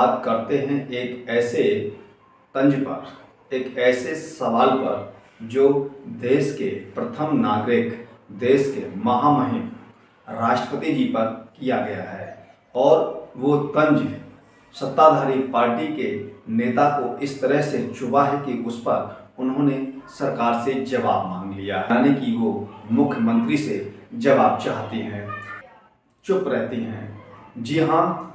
बात करते हैं एक ऐसे तंज पर, एक ऐसे सवाल पर जो देश के प्रथम नागरिक, देश के महामहिम राष्ट्रपति जी पर किया गया है। और वो तंज सत्ताधारी पार्टी के नेता को इस तरह से चुभा है कि उस पर उन्होंने सरकार से जवाब मांग लिया, यानी कि वो मुख्यमंत्री से जवाब चाहती हैं, चुप रहती हैं। जी हाँ,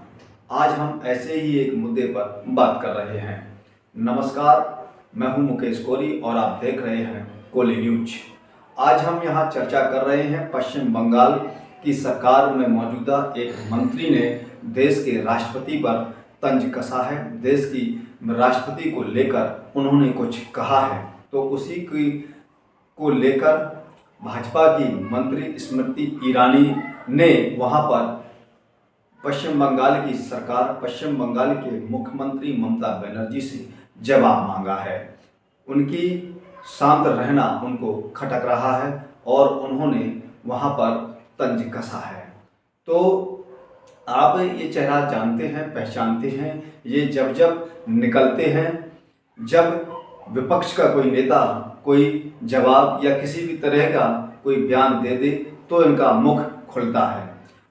आज हम ऐसे ही एक मुद्दे पर बात कर रहे हैं। नमस्कार, मैं हूं मुकेश कोरी और आप देख रहे हैं कोली न्यूज। आज हम यहां चर्चा कर रहे हैं पश्चिम बंगाल की सरकार में मौजूदा एक मंत्री ने देश के राष्ट्रपति पर तंज कसा है। देश की राष्ट्रपति को लेकर उन्होंने कुछ कहा है, तो उसी को लेकर भाजपा की मंत्री स्मृति ईरानी ने वहां पर पश्चिम बंगाल की सरकार, पश्चिम बंगाल के मुख्यमंत्री ममता बनर्जी से जवाब मांगा है। उनकी शांत रहना उनको खटक रहा है और उन्होंने वहां पर तंज कसा है। तो आप ये चेहरा जानते हैं, पहचानते हैं। ये जब जब निकलते हैं, जब विपक्ष का कोई नेता कोई जवाब या किसी भी तरह का कोई बयान दे दे तो इनका मुख खुलता है,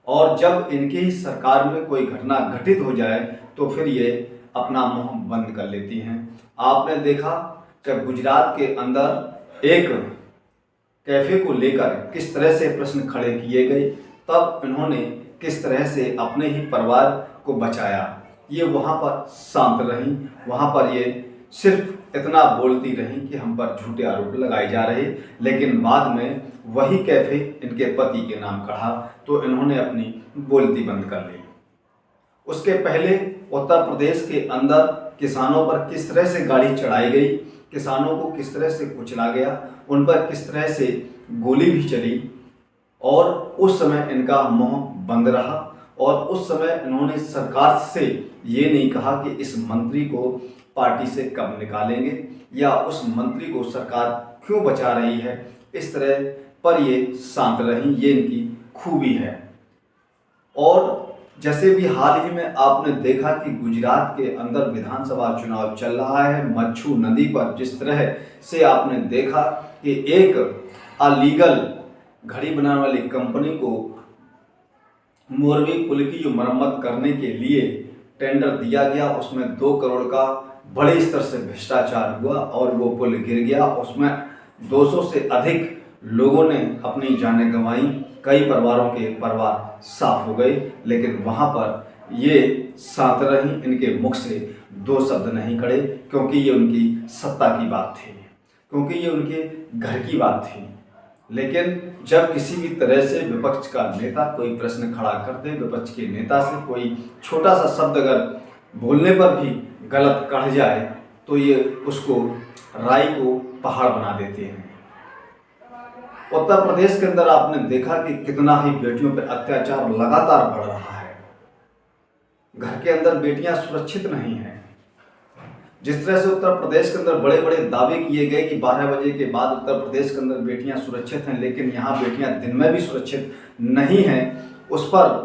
और जब इनकी ही सरकार में कोई घटना घटित हो जाए तो फिर ये अपना मुंह बंद कर लेती हैं। आपने देखा कि गुजरात के अंदर एक कैफे को लेकर किस तरह से प्रश्न खड़े किए गए, तब इन्होंने किस तरह से अपने ही परिवार को बचाया। ये वहाँ पर शांत रहीं, वहाँ पर ये सिर्फ इतना बोलती रहीं कि हम पर झूठे आरोप लगाए जा रहे, लेकिन बाद में वही कैफे इनके पति के नाम कढ़ा तो इन्होंने अपनी बोलती बंद कर ली। उसके पहले उत्तर प्रदेश के अंदर किसानों पर किस तरह से गाड़ी चढ़ाई गई, किसानों को किस तरह से कुचला गया, उन पर किस तरह से गोली भी चली, और उस समय इनका मुंह बंद रहा। और उस समय इन्होंने सरकार से ये नहीं कहा कि इस मंत्री को पार्टी से कब निकालेंगे या उस मंत्री को सरकार क्यों बचा रही है, इस तरह पर ये शांत रही। ये इनकी खूबी है। और जैसे भी हाल ही में आपने देखा कि गुजरात के अंदर विधानसभा चुनाव चल रहा है, मच्छू नदी पर जिस तरह से आपने देखा कि एक अलीगल घड़ी बनाने वाली कंपनी को मोरवी पुल की जो मरम्मत करने के लिए टेंडर दिया गया, उसमें 2 करोड़ का बड़े स्तर से भ्रष्टाचार हुआ और वो पुल गिर गया। उसमें 200 से अधिक लोगों ने अपनी जानें गंवाई, कई परिवारों के परिवार साफ हो गए, लेकिन वहाँ पर ये शांत रहीं, इनके मुख से 2 शब्द नहीं खड़े, क्योंकि ये उनकी सत्ता की बात थी, क्योंकि ये उनके घर की बात थी। लेकिन जब किसी भी तरह से विपक्ष का नेता कोई प्रश्न खड़ा कर दे, विपक्ष के नेता से कोई छोटा सा शब्द अगर बोलने पर भी गलत कढ़ जाए तो ये उसको राई को पहाड़ बना देते हैं। उत्तर प्रदेश के अंदर आपने देखा कि कितना ही बेटियों पर अत्याचार लगातार बढ़ रहा है। घर के अंदर बेटियां सुरक्षित नहीं हैं। जिस तरह से उत्तर प्रदेश के अंदर बड़े बड़े दावे किए गए कि 12 बजे के बाद उत्तर प्रदेश के अंदर बेटियां सुरक्षित हैं, लेकिन यहाँ बेटियां दिन में भी सुरक्षित नहीं हैं, उस पर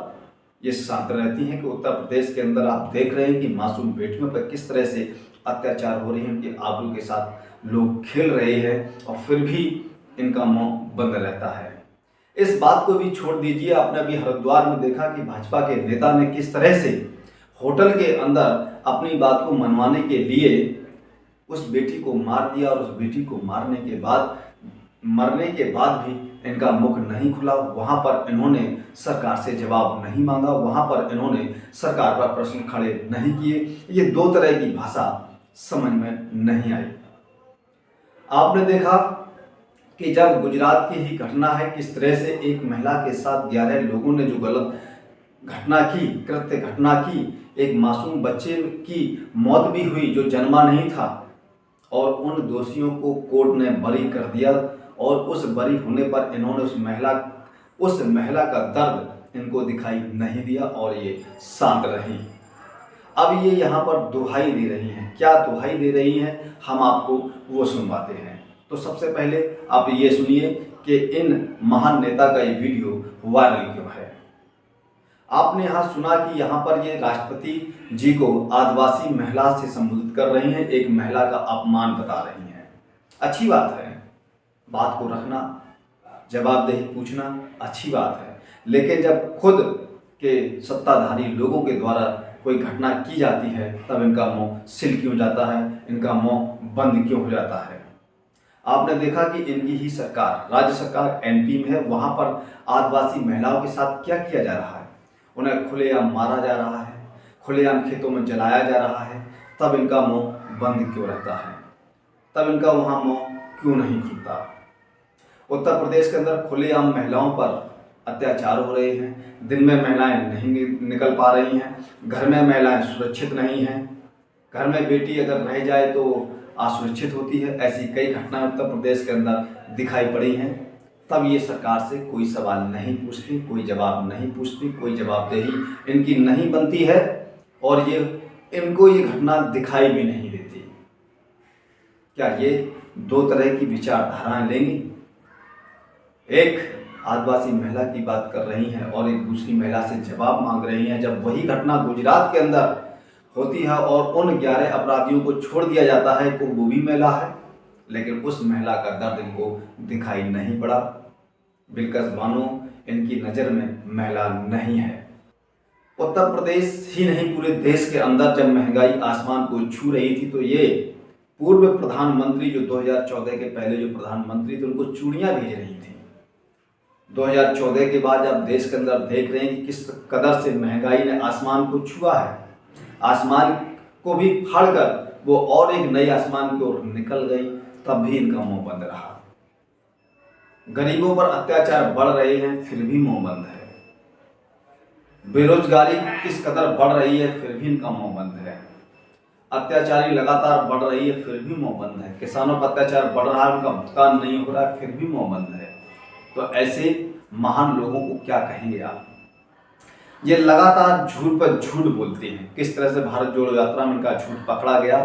ये शांत रहती हैं कि उत्तर प्रदेश के अंदर आप देख रहे हैं कि मासूम बेटियों पर किस तरह से अत्याचार हो रहे हैं, उनकी आबरू के साथ लोग खेल रहे हैं और फिर भी इनका मुंह बंद रहता है। इस बात को भी छोड़ दीजिए, आपने अभी हरिद्वार में देखा कि भाजपा के नेता ने किस तरह से होटल के अंदर अपनी बात को मनवाने के लिए उस बेटी को मार दिया, और उस बेटी को मरने के बाद भी इनका मुख नहीं खुला। वहाँ पर इन्होंने सरकार से जवाब नहीं मांगा, वहाँ पर इन्होंने सरकार पर प्रश्न खड़े नहीं किए। ये 2 तरह की भाषा समझ में नहीं आई। आपने देखा कि जब गुजरात की ही घटना है, किस तरह से एक महिला के साथ 11 लोगों ने जो गलत कृत्य घटना की, एक मासूम बच्चे की मौत भी हुई जो जन्मा नहीं था, और उन दोषियों को कोर्ट ने बरी कर दिया, और उस बरी होने पर इन्होंने उस महिला का दर्द इनको दिखाई नहीं दिया और ये शांत रही। अब ये यहाँ पर दुहाई दे रही हैं। क्या दुहाई दे रही हैं, हम आपको वो सुनवाते हैं। तो सबसे पहले आप ये सुनिए कि इन महान नेता का ये वीडियो वायरल क्यों है। आपने यहाँ सुना कि यहाँ पर ये राष्ट्रपति जी को आदिवासी महिला से संबोधित कर रही हैं, एक महिला का अपमान बता रही हैं। अच्छी बात है, बात को रखना, जवाबदेही पूछना अच्छी बात है, लेकिन जब खुद के सत्ताधारी लोगों के द्वारा कोई घटना की जाती है तब इनका मुंह सिल क्यों जाता है, इनका मुंह बंद क्यों हो जाता है। आपने देखा कि इनकी ही सरकार, राज्य सरकार एमपी में है, वहाँ पर आदिवासी महिलाओं के साथ क्या किया जा रहा है, उन्हें खुलेआम मारा जा रहा है, खुलेआम खेतों में जलाया जा रहा है, तब इनका मुंह बंद क्यों रहता है, तब इनका वहाँ मुंह क्यों नहीं खुलता। उत्तर प्रदेश के अंदर खुलेआम महिलाओं पर अत्याचार हो रहे हैं, दिन में महिलाएं नहीं निकल पा रही हैं, घर में महिलाएं सुरक्षित नहीं हैं, घर में बेटी अगर रह जाए तो असुरक्षित होती है। ऐसी कई घटनाएं उत्तर प्रदेश के अंदर दिखाई पड़ी हैं। तब ये सरकार से कोई सवाल नहीं पूछती, कोई जवाब नहीं पूछती, कोई जवाबदेही इनकी नहीं बनती है और ये इनको ये घटना दिखाई भी नहीं देती। क्या ये दो तरह की विचारधाराएं लेंगी? एक आदिवासी महिला की बात कर रही हैं और एक दूसरी महिला से जवाब मांग रही हैं, जब वही घटना गुजरात के अंदर होती है और उन 11 अपराधियों को छोड़ दिया जाता है तो वो भी महिला है, लेकिन उस महिला का दर्द इनको दिखाई नहीं पड़ा। बिल्कुल मानो इनकी नज़र में महिला नहीं है। उत्तर प्रदेश ही नहीं पूरे देश के अंदर जब महंगाई आसमान को छू रही थी तो ये पूर्व प्रधानमंत्री जो 2014 के पहले जो प्रधानमंत्री थे उनको चूड़ियाँ भेज रही थी। 2014 के बाद जब देश के अंदर देख रहे हैं कि किस कदर से महंगाई ने आसमान को छुआ है, आसमान को भी फाड़कर वो और एक नए आसमान की ओर निकल गई, तब भी इनका मुंह बंद रहा। गरीबों पर अत्याचार बढ़ रहे हैं फिर भी मुंह बंद है। बेरोजगारी किस कदर बढ़ रही है फिर भी इनका मुंह बंद है। अत्याचारी लगातार बढ़ रही है फिर भी मुंह बंद है। किसानों पर अत्याचार बढ़ रहा है, उनका भुगतान नहीं हो रहा है, फिर भी मुंह बंद है। तो ऐसे महान लोगों को क्या कहेंगे आप? ये लगातार झूठ पर झूठ बोलते हैं। किस तरह से भारत जोड़ो यात्रा में इनका झूठ पकड़ा गया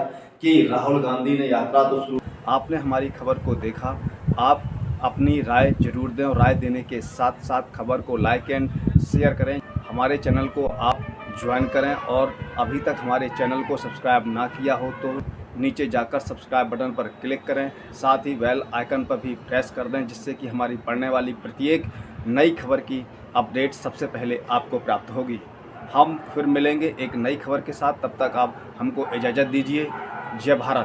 कि राहुल गांधी ने यात्रा तो शुरू। आपने हमारी खबर को देखा, आप अपनी राय जरूर दें और राय देने के साथ साथ खबर को लाइक एंड शेयर करें। हमारे चैनल को आप ज्वाइन करें और अभी तक हमारे चैनल को सब्सक्राइब ना किया हो तो नीचे जाकर सब्सक्राइब बटन पर क्लिक करें, साथ ही बेल आइकन पर भी प्रेस कर दें, जिससे कि हमारी पढ़ने वाली प्रत्येक नई खबर की अपडेट सबसे पहले आपको प्राप्त होगी। हम फिर मिलेंगे एक नई खबर के साथ, तब तक आप हमको इजाज़त दीजिए। जय भारत।